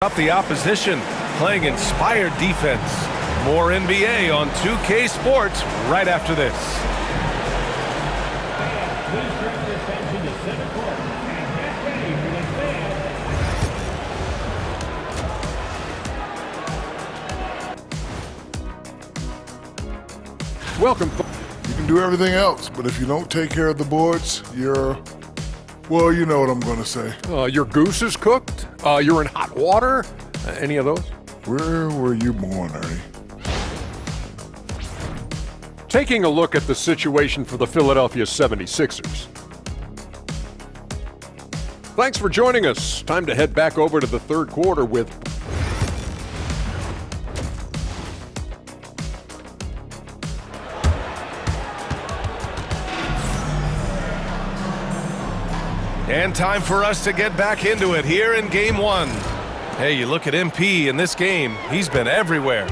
Up the opposition, playing inspired defense. More NBA on 2K Sports right after this. Welcome. You can do everything else, but if you don't take care of the boards, you're... Well, you know what I'm going to say. Your goose is cooked? You're in hot water? Any of those? Where were you born, Ernie? Taking a look at the situation for the Philadelphia 76ers. Thanks for joining us. Time to head back over to the third quarter with... And time for us to get back into it here in Game 1. Hey, you look at MP in this game, he's been everywhere.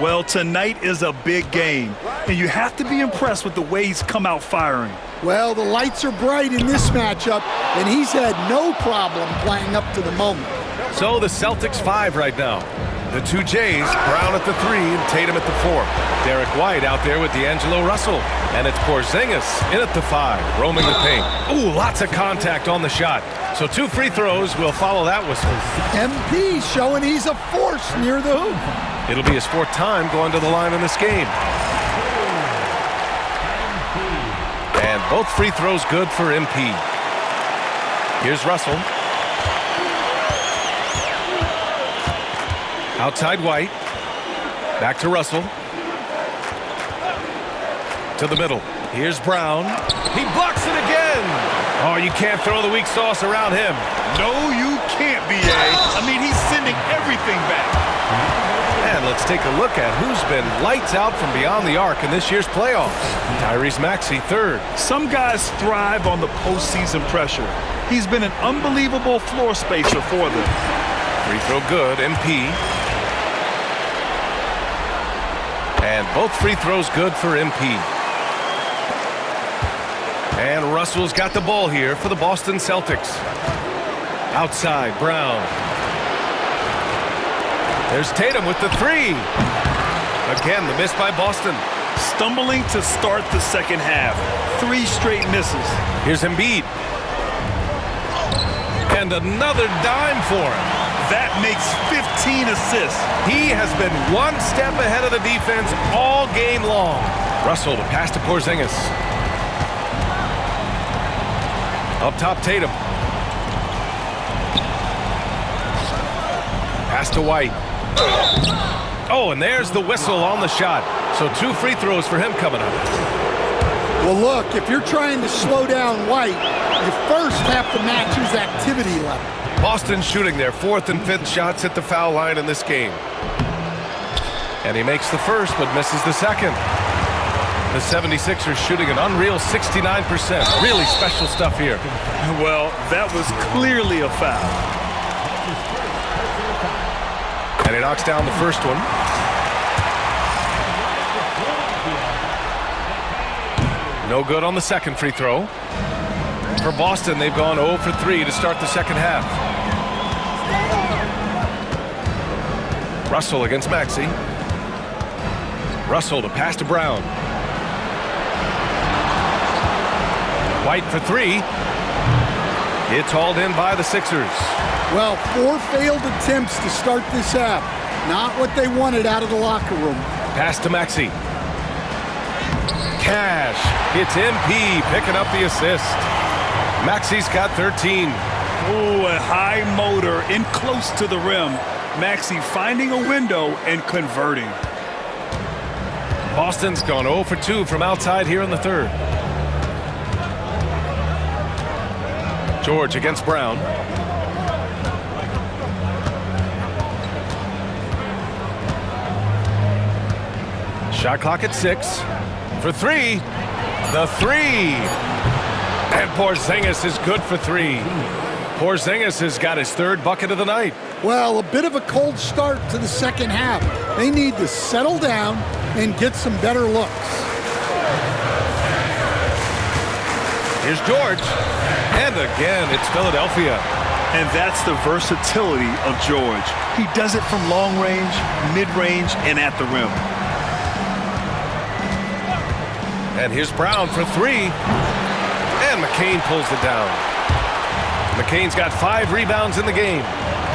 Well, tonight is a big game, and you have to be impressed with the way he's come out firing. Well, the lights are bright in this matchup, and he's had no problem playing up to the moment. So the Celtics 5 right now. The two Jays, Brown at the 3 and Tatum at the 4. Derek White out there with D'Angelo Russell. And it's Porzingis in at the 5, roaming the paint. Ooh, lots of contact on the shot. So 2 free throws will follow that whistle. MP showing he's a force near the hoop. It'll be his 4th time going to the line in this game. And both free throws good for MP. Here's Russell. Outside White. Back to Russell. To the middle. Here's Brown. He blocks it again. Oh, you can't throw the weak sauce around him. No, you can't, B.A. I mean, he's sending everything back. And let's take a look at who's been lights out from beyond the arc in this year's playoffs. Tyrese Maxey, 3rd. Some guys thrive on the postseason pressure. He's been an unbelievable floor spacer for them. Free throw good, MP. And both free throws good for MP. And Russell's got the ball here for the Boston Celtics. Outside, Brown. There's Tatum with the 3. Again, the miss by Boston. Stumbling to start the second half. 3 straight misses. Here's Embiid. And another dime for him. That makes 15 assists. He has been one step ahead of the defense all game long. Russell to pass to Porzingis. Up top, Tatum. Pass to White. Oh, and there's the whistle on the shot. So 2 free throws for him coming up. Well, look, if you're trying to slow down White, you first have to match his activity level. Boston shooting their 4th and 5th shots at the foul line in this game. And he makes the first, but misses the second. The 76ers shooting an unreal 69%. Really special stuff here. Well, that was clearly a foul. And he knocks down the first one. No good on the second free throw. For Boston, they've gone 0 for 3 to start the second half. Russell against Maxey. Russell to pass to Brown. White for 3. It's hauled in by the Sixers. Well, 4 failed attempts to start this half. Not what they wanted out of the locker room. Pass to Maxey. Cash. It's MP picking up the assist. Maxey's got 13. Oh, a high motor in close to the rim. Maxey finding a window and converting. Boston's gone 0 for 2 from outside here in the 3rd. George against Brown. Shot clock at 6. For 3. The 3. And Porzingis is good for 3. Porzingis has got his 3rd bucket of the night. Well, a bit of a cold start to the second half. They need to settle down and get some better looks. Here's George. And again, it's Philadelphia. And that's the versatility of George. He does it from long range, mid-range, and at the rim. And here's Brown for three. And McCain pulls it down. McCain's got 5 rebounds in the game.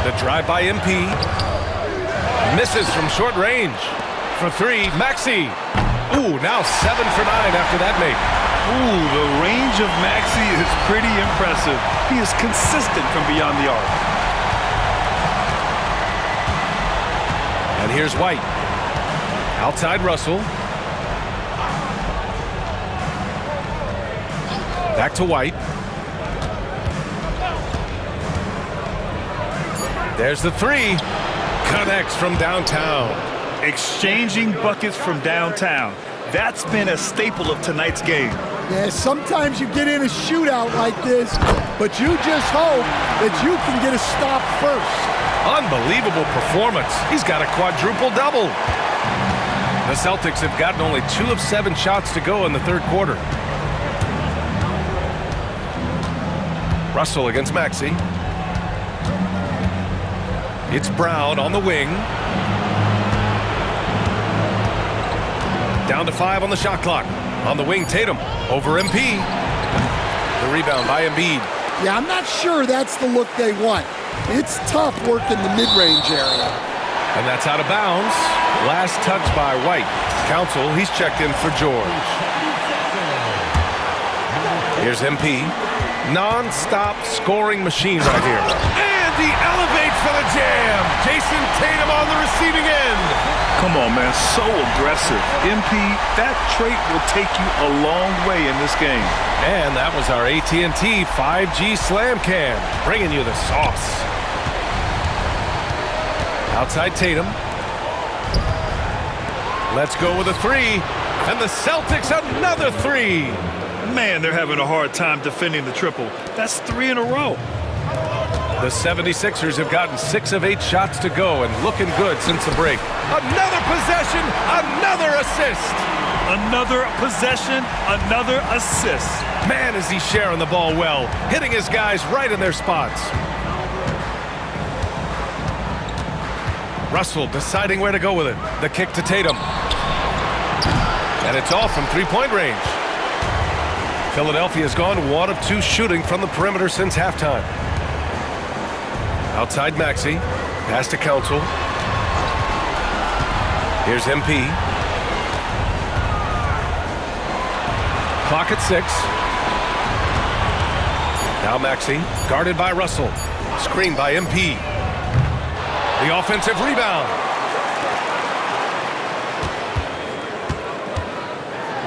The drive by MP. Misses from short range. For three, Maxey. Ooh, now 7 for 9 after that make. Ooh, the range of Maxey is pretty impressive. He is consistent from beyond the arc. And here's White. Outside Russell. Back to White. There's the three. Connects from downtown. Exchanging buckets from downtown. That's been a staple of tonight's game. Yeah, sometimes you get in a shootout like this, but you just hope that you can get a stop first. Unbelievable performance. He's got a quadruple-double. The Celtics have gotten only 2 of 7 shots to go in the third quarter. Russell against Maxey. It's Brown on the wing. Down to 5 on the shot clock. On the wing, Tatum over MP. The rebound by Embiid. Yeah, I'm not sure that's the look they want. It's tough working the mid-range area. And that's out of bounds. Last touch by White. Council, he's checked in for George. Here's MP. Non-stop scoring machine right here. And he elevates for the jam. Jason Tatum on the receiving end. Come on, man, so aggressive. MP, that trait will take you a long way in this game. And that was our AT&T 5G Slam Cam, bringing you the sauce. Outside Tatum. Let's go with a three. And the Celtics another three. Man, they're having a hard time defending the triple. That's 3 in a row. The 76ers have gotten 6 of 8 shots to go and looking good since the break. Another possession, another assist. Another possession, another assist. Man, is he sharing the ball well, hitting his guys right in their spots. Russell deciding where to go with it. The kick to Tatum. And it's off from three-point range. Philadelphia's gone 1 of 2 shooting from the perimeter since halftime. Outside Maxey. Pass to Council. Here's MP. Clock at 6. Now Maxey. Guarded by Russell. Screened by MP. The offensive rebound.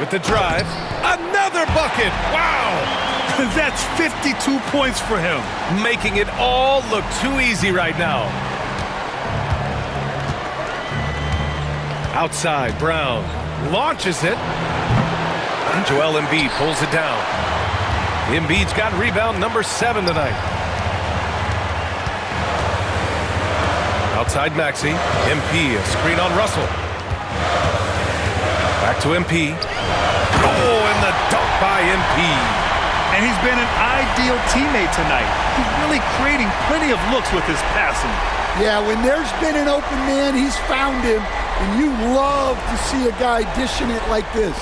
With the drive. Another bucket. Wow. That's 52 points for him. Making it all look too easy right now. Outside, Brown launches it. And Joel Embiid pulls it down. Embiid's got rebound number 7 tonight. Outside Maxey. MP, a screen on Russell. Back to MP. Oh, and the dunk by MP. And he's been an ideal teammate tonight. He's really creating plenty of looks with his passing. Yeah, when there's been an open man, he's found him. And you love to see a guy dishing it like this.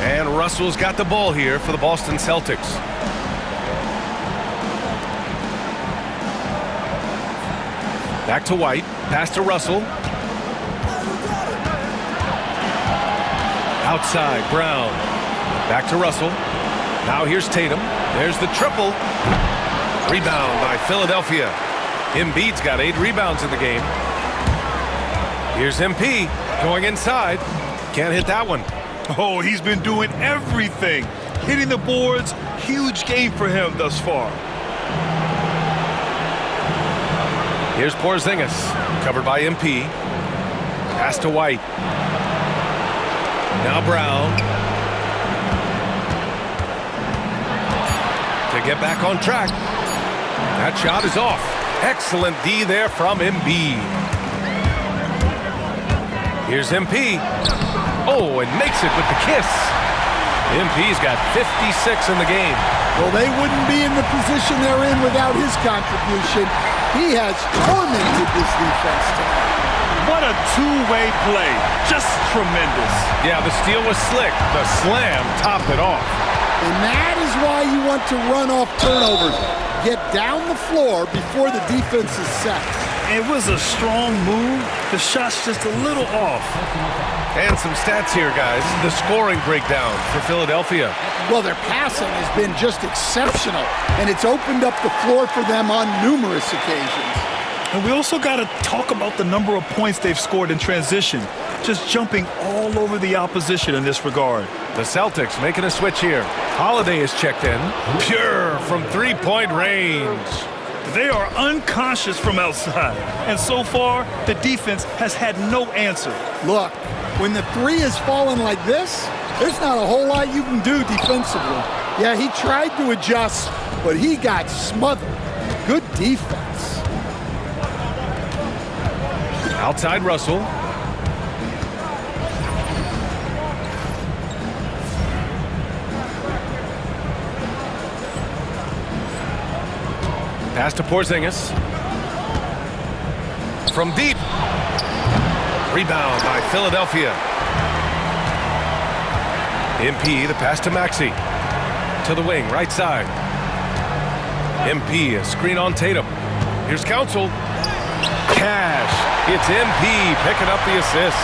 And Russell's got the ball here for the Boston Celtics. Back to White. Pass to Russell. Outside, Brown. Back to Russell. Now here's Tatum. There's the triple. Rebound by Philadelphia. Embiid's got 8 rebounds in the game. Here's MP going inside. Can't hit that one. Oh, he's been doing everything. Hitting the boards. Huge game for him thus far. Here's Porzingis. Covered by MP. Pass to White. Now Brown. To get back on track. That shot is off. Excellent D there from Embiid. Here's MP. Oh, and makes it with the kiss. MP's got 56 in the game. Well, they wouldn't be in the position they're in without his contribution. He has tormented this defense tonight. What a two-way play. Just tremendous. Yeah, the steal was slick. The slam topped it off. And that is why you want to run off turnovers. Get down the floor before the defense is set. It was a strong move. The shot's just a little off. And some stats here, guys. The scoring breakdown for Philadelphia. Well, their passing has been just exceptional, and it's opened up the floor for them on numerous occasions. And we also got to talk about the number of points they've scored in transition, just jumping all over the opposition in this regard. The Celtics making a switch here. Holiday is checked in. Pure from three-point range. They are unconscious from outside, and so far, the defense has had no answer. Look, when the three is falling like this, there's not a whole lot you can do defensively. Yeah, he tried to adjust, but he got smothered. Good defense. Outside Russell. Pass to Porzingis. From deep. Rebound by Philadelphia. MP, the pass to Maxey. To the wing, right side. MP, a screen on Tatum. Here's Council. Cash. It's MP picking up the assist.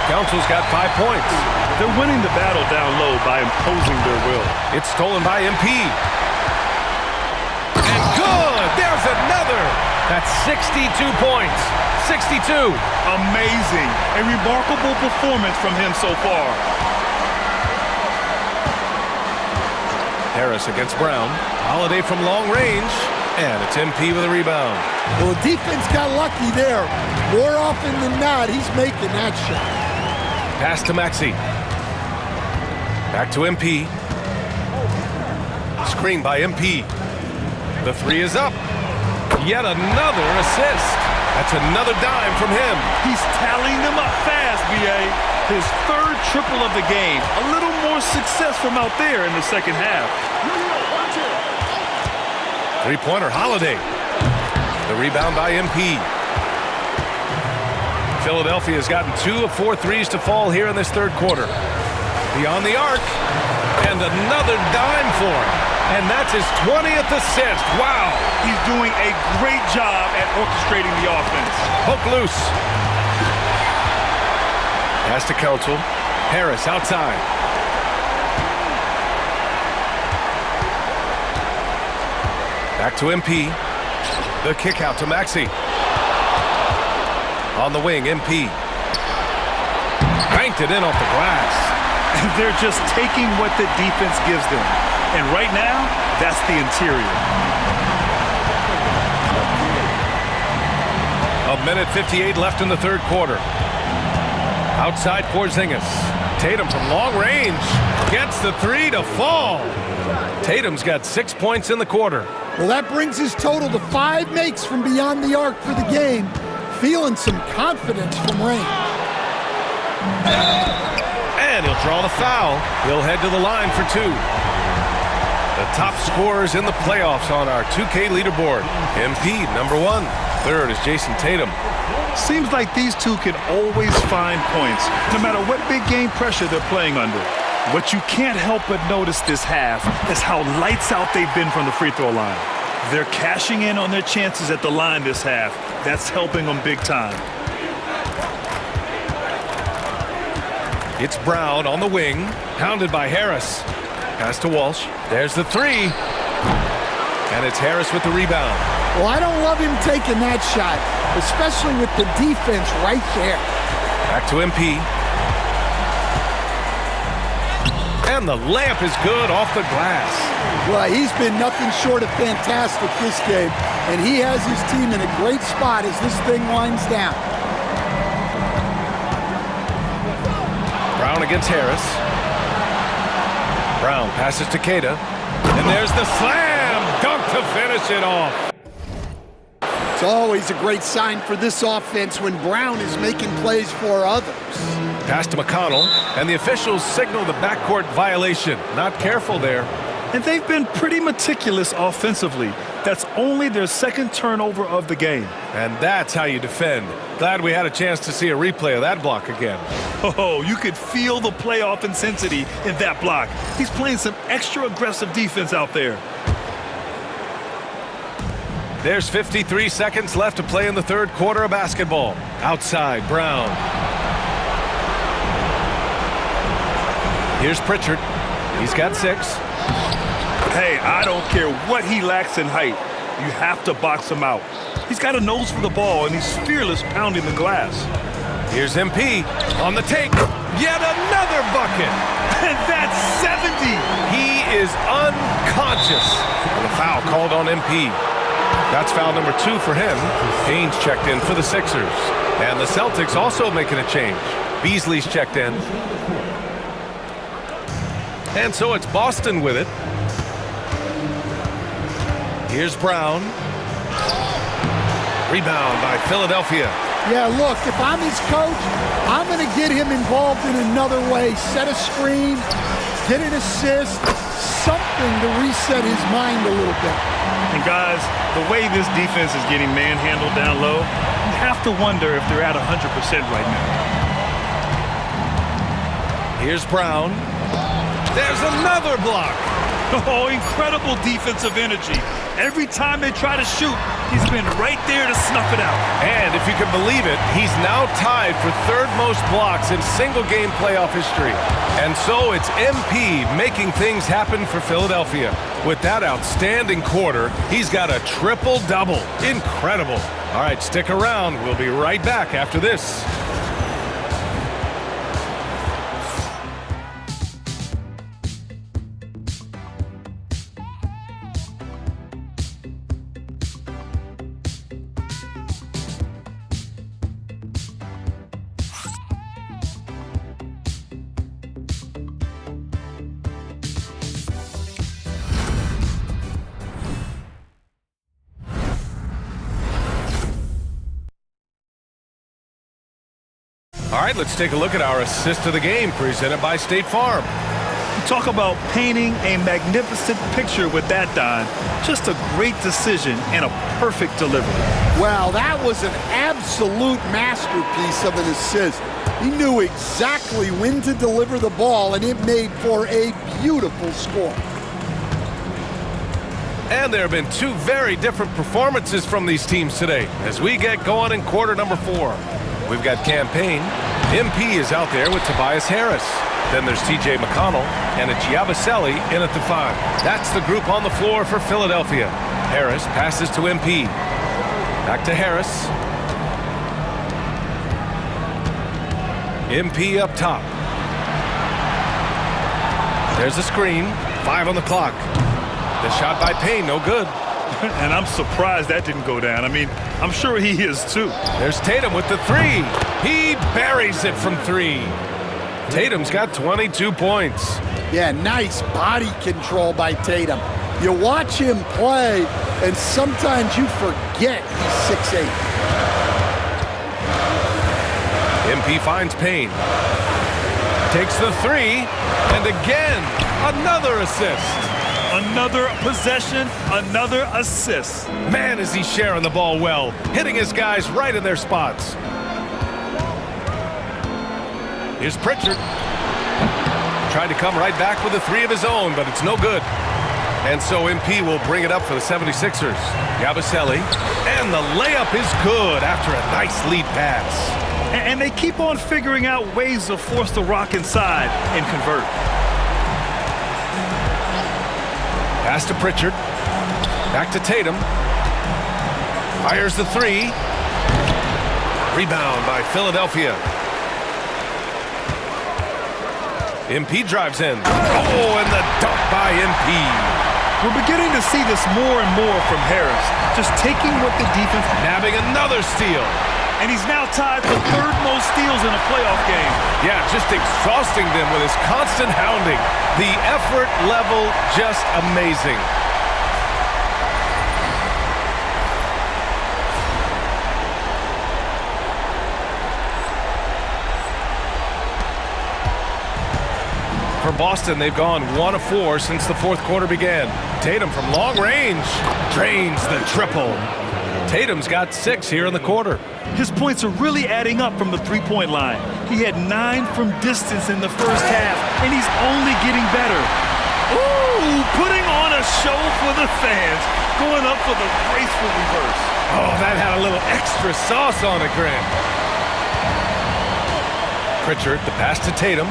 Council's got 5 points. They're winning the battle down low by imposing their will. It's stolen by MP. And good! There's another! That's 62 points. 62. Amazing. A remarkable performance from him so far. Harris against Brown. Holiday from long range. And it's MP with a rebound. Well, the defense got lucky there. More often than not, he's making that shot. Pass to Maxey. Back to MP. Screen by MP. The three is up. Yet another assist. That's another dime from him. He's tallying them up fast, B.A. His third triple of the game. A little more success from out there in the second half. Three-pointer Holiday. The rebound by MP. Philadelphia's gotten 2 of 4 threes to fall here in this third quarter. Beyond the arc. And another dime for him. And that's his 20th assist. Wow. He's doing a great job at orchestrating the offense. Hook loose. Pass to Council. Harris outside. Back to MP. The kick out to Maxey. On the wing, MP. Banked it in off the glass. And they're just taking what the defense gives them. And right now, that's the interior. A minute 58 left in the third quarter. Outside Porzingis. Tatum from long range. Gets the three to fall. Tatum's got 6 points in the quarter. Well, that brings his total to 5 makes from beyond the arc for the game. Feeling some confidence from range. And he'll draw the foul. He'll head to the line for 2. The top scorers in the playoffs on our 2K leaderboard. MP, number 1. Third is Jason Tatum. Seems like these two can always find points, no matter what big game pressure they're playing under. What you can't help but notice this half is how lights out they've been from the free throw line. They're cashing in on their chances at the line this half. That's helping them big time. It's Brown on the wing, pounded by Harris. Pass to Walsh. There's the three. And it's Harris with the rebound. Well, I don't love him taking that shot, especially with the defense right there. Back to MP. And the layup is good off the glass. Well, he's been nothing short of fantastic this game, and he has his team in a great spot as this thing winds down. Brown against Harris. Brown passes to Queta. And there's the slam dunk to finish it off. It's always a great sign for this offense when Brown is making plays for others. Pass to McConnell, and the officials signal the backcourt violation. Not careful there. And they've been pretty meticulous offensively. That's only their second turnover of the game. And that's how you defend. Glad we had a chance to see a replay of that block again. Oh, you could feel the playoff intensity in that block. He's playing some extra aggressive defense out there. There's 53 seconds left to play in the third quarter of basketball. Outside, Brown. Here's Pritchard. He's got 6. Hey, I don't care what he lacks in height. You have to box him out. He's got a nose for the ball, and he's fearless pounding the glass. Here's MP on the take. Yet another bucket. And that's 70. He is unconscious. And a foul called on MP. That's foul number 2 for him. Payne's checked in for the Sixers. And the Celtics also making a change. Beasley's checked in. And so it's Boston with it. Here's Brown. Rebound by Philadelphia. Yeah, look, if I'm his coach, I'm going to get him involved in another way. Set a screen, get an assist, something to reset his mind a little bit. And guys, the way this defense is getting manhandled down low, you have to wonder if they're at 100% right now. Here's Brown. There's another block. Oh, incredible defensive energy. Every time they try to shoot, he's been right there to snuff it out. And if you can believe it, he's now tied for third most blocks in single-game playoff history. And so it's MP making things happen for Philadelphia. With that outstanding quarter, he's got a triple-double. Incredible. All right, stick around. We'll be right back after this. All right, let's take a look at our assist of the game presented by State Farm. Talk about painting a magnificent picture with that, Don. Just a great decision and a perfect delivery. Well, that was an absolute masterpiece of an assist. He knew exactly when to deliver the ball, and it made for a beautiful score. And there have been 2 very different performances from these teams today as we get going in quarter number 4. We've got Campaign. MP is out there with Tobias Harris. Then there's TJ McConnell and it's Yabusele in at the 5. That's the group on the floor for Philadelphia. Harris passes to MP. Back to Harris. MP up top. There's a screen. 5 on the clock. The shot by Payne, no good. And I'm surprised that didn't go down. I mean, I'm sure he is too. There's Tatum with the 3. He buries it from 3. Tatum's got 22 points. Yeah, nice body control by Tatum. You watch him play, and sometimes you forget he's 6'8". MP finds Payne. Takes the 3, and again, another assist. Another possession, another assist. Man, is he sharing the ball well, hitting his guys right in their spots. Here's Pritchard. Tried to come right back with a 3 of his own, but it's no good. And so MP will bring it up for the 76ers. Yabusele, and the layup is good after a nice lead pass. And they keep on figuring out ways to force the rock inside and convert. Pass to Pritchard. Back to Tatum. Fires the 3. Rebound by Philadelphia. MP drives in. Oh, and the dunk by MP. We're beginning to see this more and more from Harris. Just taking what the defense... Nabbing another steal. And he's now tied for 3rd most steals in a playoff game. Yeah, just exhausting them with his constant hounding. The effort level just amazing. Boston, they've gone 1 of 4 since the fourth quarter began. Tatum from long range drains the triple. Tatum's got 6 here in the quarter. His points are really adding up from the three-point line. He had 9 from distance in the first half, and he's only getting better. Ooh, putting on a show for the fans, going up for the graceful reverse. Oh, that had a little extra sauce on it, Grant. Pritchard, the pass to Tatum.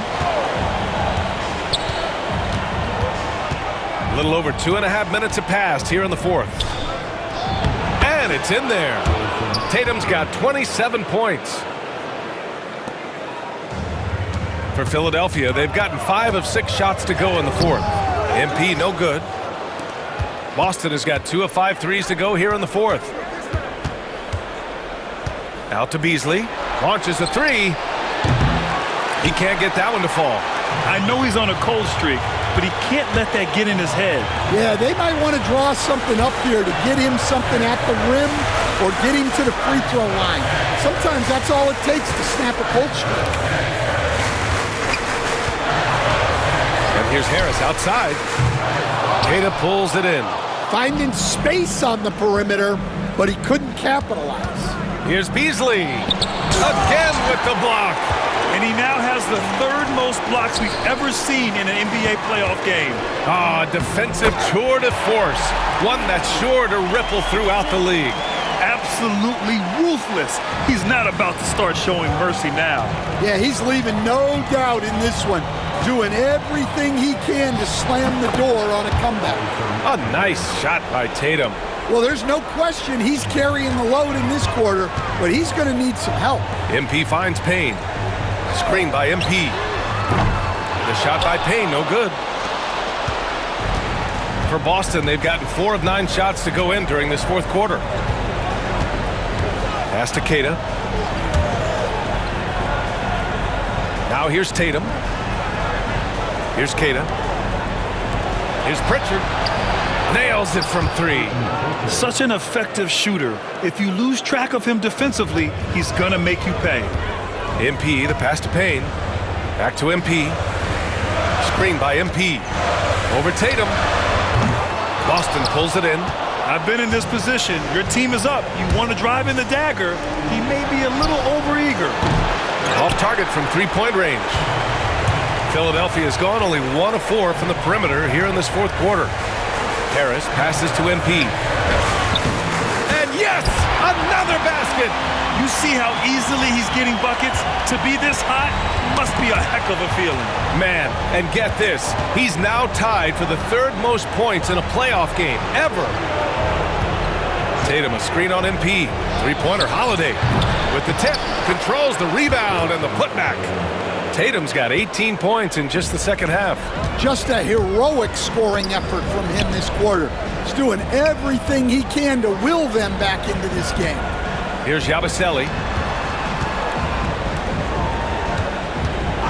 A little over 2.5 minutes have passed here in the fourth. And it's in there. Tatum's got 27 points. For Philadelphia, they've gotten 5 of 6 shots to go in the fourth. MP, no good. Boston has got 2 of 5 threes to go here in the fourth. Out to Beasley. Launches a 3. He can't get that one to fall. I know he's on a cold streak, but he can't let that get in his head. Yeah, they might want to draw something up here to get him something at the rim or get him to the free throw line. Sometimes that's all it takes to snap a cold streak. And here's Harris outside. Tatum pulls it in. Finding space on the perimeter, but he couldn't capitalize. Here's Beasley. Again with the block. And he now has the 3rd most blocks we've ever seen in an NBA playoff game. Defensive tour de force. One that's sure to ripple throughout the league. Absolutely ruthless. He's not about to start showing mercy now. Yeah, he's leaving no doubt in this one. Doing everything he can to slam the door on a comeback. A nice shot by Tatum. Well, there's no question he's carrying the load in this quarter, but he's going to need some help. MP finds Payne. Screen by MP. The shot by Payne, no good. For Boston, they've gotten 4 of 9 shots to go in during this fourth quarter. Pass to Keita. Now here's Tatum. Here's Keita. Here's Pritchard. Nails it from 3. Such an effective shooter. If you lose track of him defensively, he's gonna make you pay. MP, the pass to Payne. Back to MP. Screen by MP. Over Tatum. Boston pulls it in. I've been in this position. Your team is up. You want to drive in the dagger. He may be a little overeager. Off target from 3-point range. Philadelphia has gone only 1 of 4 from the perimeter here in this fourth quarter. Harris passes to MP. And yes, another basket. You see how easily he's getting buckets? To be this hot must be a heck of a feeling. Man, and get this, he's now tied for the 3rd most points in a playoff game ever. Tatum, a screen on MP. 3-pointer, Holiday with the tip, controls the rebound and the putback. Tatum's got 18 points in just the second half. Just a heroic scoring effort from him this quarter. He's doing everything he can to will them back into this game. Here's Yabusele.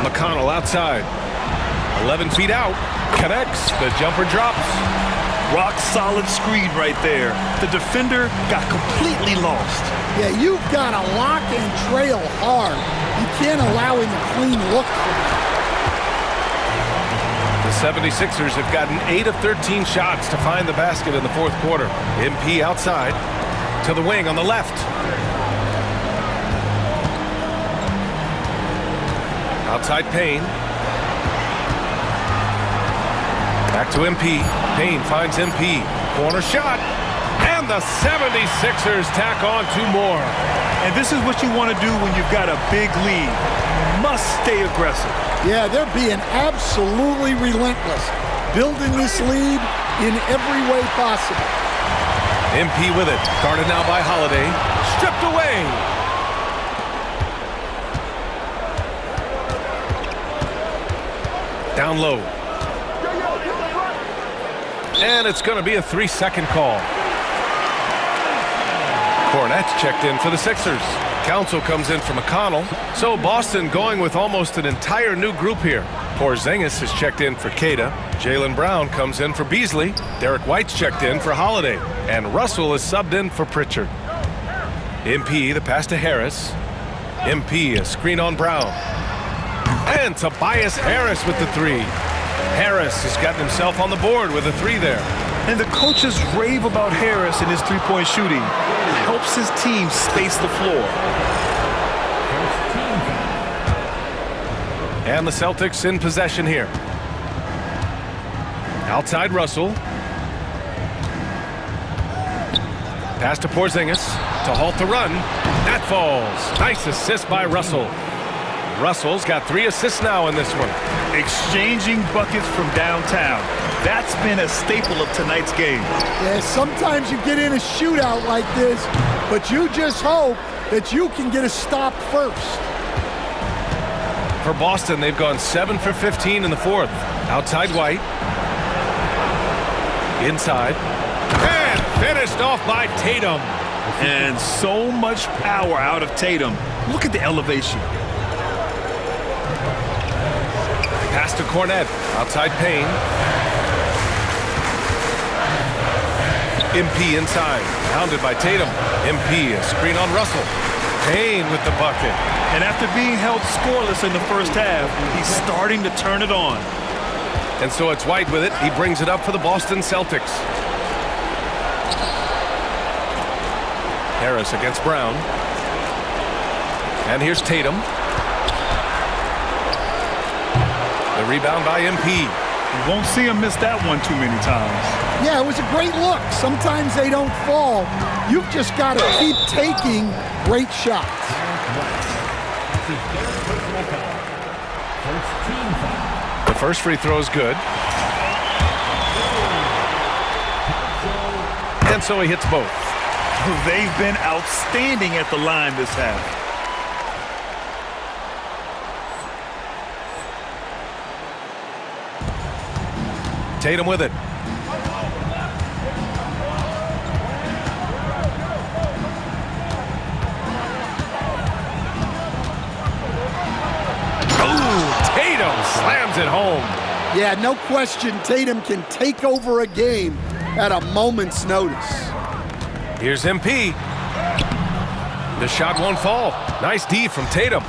McConnell outside. 11 feet out. Connects. The jumper drops. Rock solid screen right there. The defender got completely lost. Yeah, you've got to lock and trail hard. You can't allow him a clean look from that. The 76ers have gotten 8 of 13 shots to find the basket in the fourth quarter. MP outside. To the wing on the left. Outside Payne. Back to MP. Payne finds MP. Corner shot. And the 76ers tack on 2 more. And this is what you want to do when you've got a big lead. You must stay aggressive. Yeah, they're being absolutely relentless. Building this lead in every way possible. MP with it. Guarded now by Holiday. Stripped away. Down low. And it's going to be a 3-second call. Cornette's checked in for the Sixers. Council comes in for McConnell. So Boston going with almost an entire new group here. Porzingis is checked in for Keita. Jaylen Brown comes in for Beasley. Derek White's checked in for Holiday. And Russell is subbed in for Pritchard. MP, the pass to Harris. MP, a screen on Brown. And Tobias Harris with the 3. Harris has gotten himself on the board with a 3 there. And the coaches rave about Harris and his three-point shooting. It helps his team space the floor. And the Celtics in possession here. Outside Russell. Pass to Porzingis to halt the run. That falls. Nice assist by Russell. Russell's got 3 assists now in this one. Exchanging buckets from downtown. That's been a staple of tonight's game. Yeah, sometimes you get in a shootout like this, but you just hope that you can get a stop first. For Boston, they've gone 7 for 15 in the 4th. Outside White. Inside. And finished off by Tatum. And so much power out of Tatum. Look at the elevation. Pass to Cornette. Outside Payne. MP inside. Pounded by Tatum. MP, a screen on Russell. Payne with the bucket. And after being held scoreless in the first half, he's starting to turn it on. And so it's White with it. He brings it up for the Boston Celtics. Harris against Brown. And here's Tatum. The rebound by MP. You won't see him miss that one too many times. Yeah, it was a great look. Sometimes they don't fall. You've just got to keep taking great shots. The first free throw is good. And so he hits both. They've been outstanding at the line this half. Tatum with it. Tatum slams it home. Yeah, no question Tatum can take over a game at a moment's notice. Here's MP. The shot won't fall. Nice D from Tatum.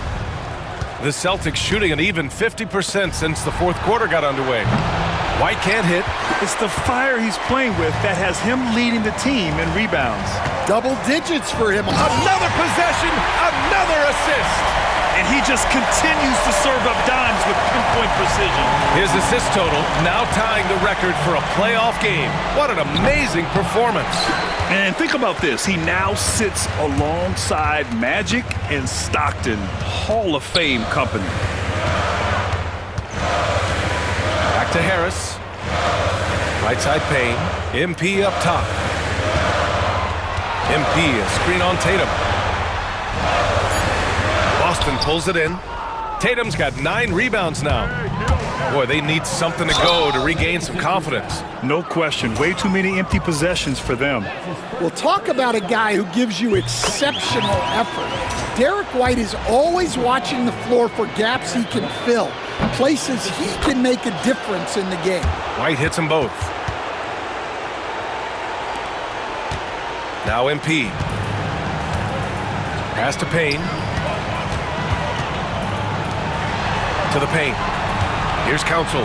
The Celtics shooting an even 50% since the 4th quarter got underway. White can't hit. It's the fire he's playing with that has him leading the team in rebounds. Double digits for him. Another possession, another assist. And he just continues to serve up dimes with pinpoint precision. His assist total now tying the record for a playoff game. What an amazing performance. And think about this. He now sits alongside Magic and Stockton, Hall of Fame company. Back to Harris. Right side Payne. MP up top. MP, a screen on Tatum. Boston pulls it in. Tatum's got 9 rebounds now. Boy, they need something to go to regain some confidence. No question. Way too many empty possessions for them. Well, talk about a guy who gives you exceptional effort. Derek White is always watching the floor for gaps he can fill, places he can make a difference in the game. White hits them both. Now MP. Pass to Payne. To the paint. Here's Council.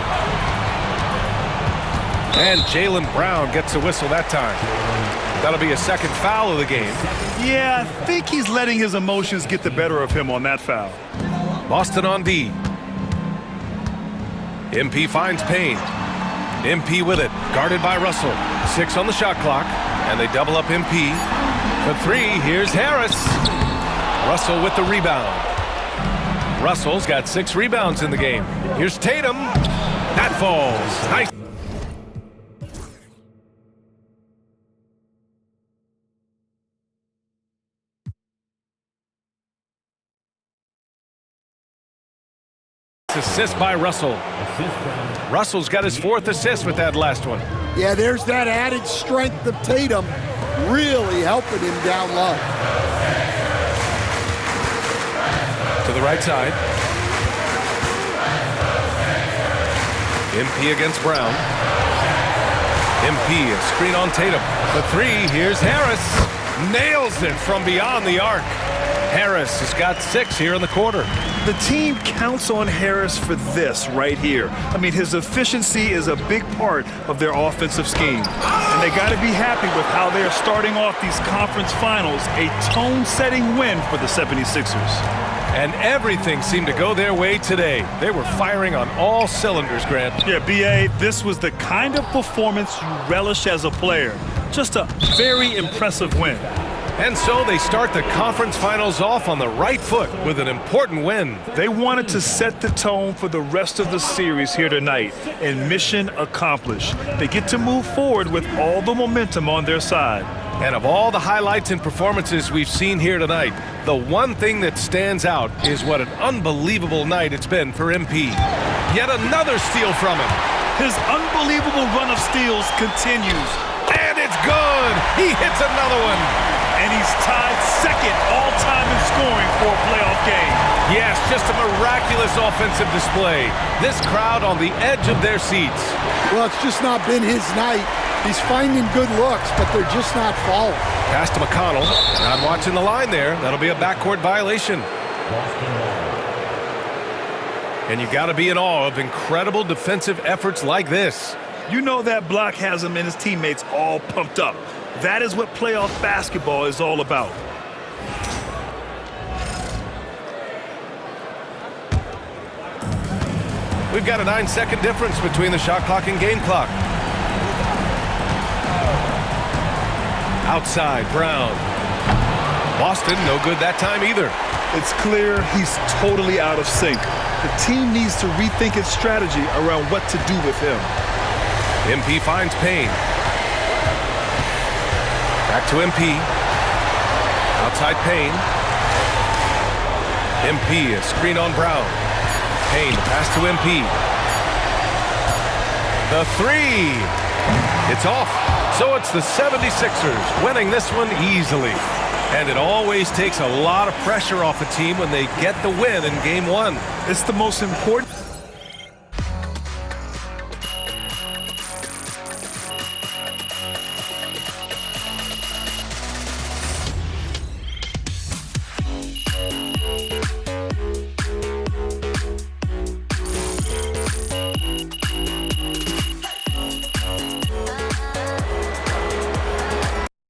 And Jaylen Brown gets a whistle that time. That'll be a second foul of the game. Yeah, I think he's letting his emotions get the better of him on that foul. Boston on D. MP finds Payne. MP with it. Guarded by Russell. 6 on the shot clock. And they double up MP. For 3, here's Harris. Russell with the rebound. Russell's got 6 rebounds in the game. Here's Tatum. That falls. Nice. Assist by Russell. Russell's got his 4th assist with that last one. Yeah, there's that added strength of Tatum really helping him down low. To the right side. MP against Brown. MP, a screen on Tatum. The 3, here's Harris. nails it from beyond the arc. Harris has got 6 here in the quarter. The team counts on Harris for this right here. I mean, his efficiency is a big part of their offensive scheme. And they got to be happy with how they're starting off these conference finals, a tone-setting win for the 76ers. And everything seemed to go their way today. They were firing on all cylinders, Grant. Yeah, B.A., this was the kind of performance you relish as a player. Just a very impressive win. And so they start the conference finals off on the right foot with an important win. They wanted to set the tone for the rest of the series here tonight, and mission accomplished. They get to move forward with all the momentum on their side. And of all the highlights and performances we've seen here tonight, the one thing that stands out is what an unbelievable night it's been for MP. Yet another steal from him. His unbelievable run of steals continues. And it's good! He hits another one! And he's tied second all-time in scoring for a playoff game. Yes, just a miraculous offensive display. This crowd on the edge of their seats. Well, it's just not been his night. He's finding good looks, but they're just not falling. Pass to McConnell. Not watching the line there. That'll be a backcourt violation. And you got to be in awe of incredible defensive efforts like this. You know that block has him and his teammates all pumped up. That is what playoff basketball is all about. We've got a 9-second difference between the shot clock and game clock. Outside, Brown. Boston, no good that time either. It's clear he's totally out of sync. The team needs to rethink its strategy around what to do with him. MP finds Payne. Back to MP. Outside Payne. MP, a screen on Brown. Payne, pass to MP. The three. It's off. So it's the 76ers winning this one easily. And it always takes a lot of pressure off a team when they get the win in game one. It's the most important